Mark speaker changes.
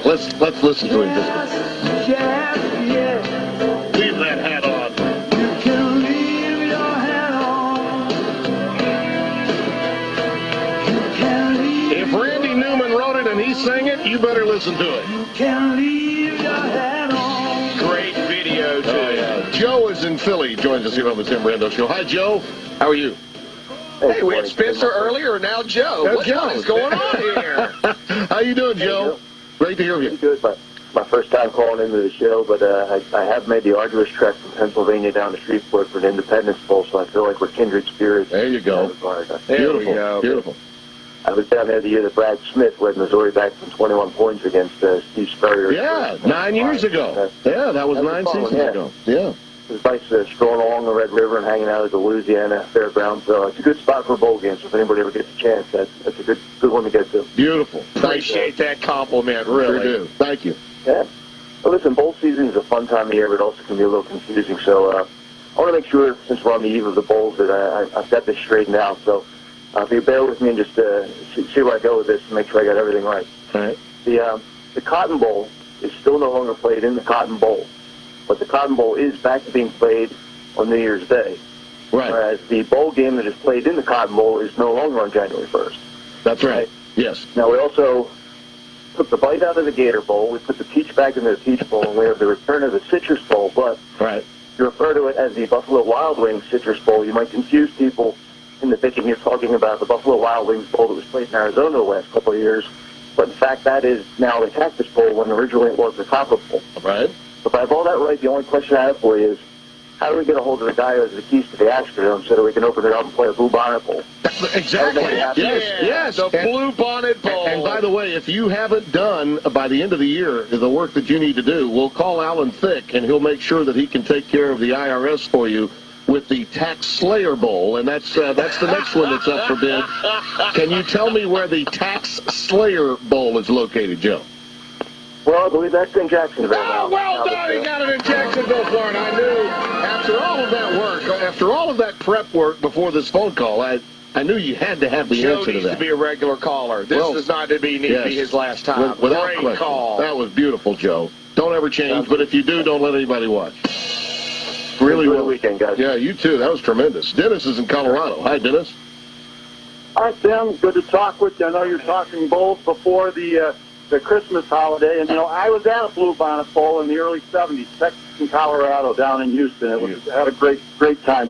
Speaker 1: Let's listen to him.
Speaker 2: Leave that hat on.
Speaker 3: You can leave your hat on. You can leave.
Speaker 1: If Randy Newman wrote it and he sang it, you better listen to it.
Speaker 3: You can leave your hat on.
Speaker 2: Great video, too.
Speaker 1: Oh, yeah. Joe is in Philly. He joins us here on the Tim Brando Show. Hi, Joe. How are you?
Speaker 2: Hey, we had Spencer earlier, now Joe. What is going on here?
Speaker 1: How you doing, Joe?
Speaker 4: Joe.
Speaker 1: Great to hear you.
Speaker 4: Good. My first time calling into the show, but I have made the arduous trek from Pennsylvania down to Shreveport for an Independence Bowl, so I feel like we're kindred spirits.
Speaker 1: There you go.
Speaker 2: There we go.
Speaker 1: Beautiful.
Speaker 4: I was down there the year that Brad Smith led Missouri back from 21 points against Steve Spurrier.
Speaker 1: Yeah, 9 years ago. Yeah, that was 9 seasons ago. Yeah.
Speaker 4: It was nice strolling along the Red River and hanging out at the Louisiana Fairgrounds. So it's a good spot for a bowl game. So if anybody ever gets a chance, that's a good one to get to.
Speaker 1: Beautiful.
Speaker 2: Appreciate that compliment, really.
Speaker 1: Sure do. Thank you.
Speaker 4: Yeah. Well, listen, bowl season is a fun time of year, but it also can be a little confusing. So I want to make sure, since we're on the eve of the bowls, that I've got this straightened out. So if you bear with me and just see where I go with this and make sure I got everything right.
Speaker 1: All right.
Speaker 4: The Cotton Bowl is still no longer played in the Cotton Bowl, but the Cotton Bowl is back to being played on New Year's Day.
Speaker 1: Right.
Speaker 4: Whereas the bowl game that is played in the Cotton Bowl is no longer on January 1st.
Speaker 1: That's right. Yes.
Speaker 4: Now, we also took the bite out of the Gator Bowl, we put the peach back into the Peach Bowl, and we have the return of the Citrus Bowl, but
Speaker 1: Right.
Speaker 4: if you refer to it as the Buffalo Wild Wings Citrus Bowl, you might confuse people into thinking you're talking about the Buffalo Wild Wings Bowl that was played in Arizona the last couple of years, but in fact that is now the Cactus Bowl when originally it was the Copper Bowl.
Speaker 1: Right.
Speaker 4: If I have all that right, the only question I have for you is, how do we get a hold of the guy who has the keys to the Astrodome so that we can open it up and play a Blue Bonnet Bowl?
Speaker 1: Exactly. Yes.
Speaker 2: The Blue Bonnet Bowl.
Speaker 1: And by the way, if you haven't done by the end of the year the work that you need to do, we'll call Alan Thicke, and he'll make sure that he can take care of the IRS for you with the Tax Slayer Bowl, and that's the next one that's up for bid. Can you tell me where the Tax Slayer Bowl is located, Joe?
Speaker 4: Well, I believe that's in Jacksonville.
Speaker 1: Oh, well done. He got it in Jacksonville, Florida. I knew after all of that work, after all of that prep work before this phone call, I knew you had to have the
Speaker 2: Joe
Speaker 1: answer to
Speaker 2: needs
Speaker 1: that.
Speaker 2: to be a regular caller. This is not to be his last time.
Speaker 1: Without
Speaker 2: Great
Speaker 1: question.
Speaker 2: call.
Speaker 1: That was beautiful, Joe. Don't ever change, but if you do, don't let anybody watch. Really
Speaker 4: Enjoy
Speaker 1: well.
Speaker 4: the weekend, guys.
Speaker 1: Yeah, you too. That was tremendous. Dennis is in Colorado. Hi, Dennis.
Speaker 5: Hi, Tim. Good to talk with you. I know you're talking bowls before the Christmas holiday, and I was at a Blue Bonnet Bowl in the early '70s, Texas and Colorado, down in Houston. Had a great time.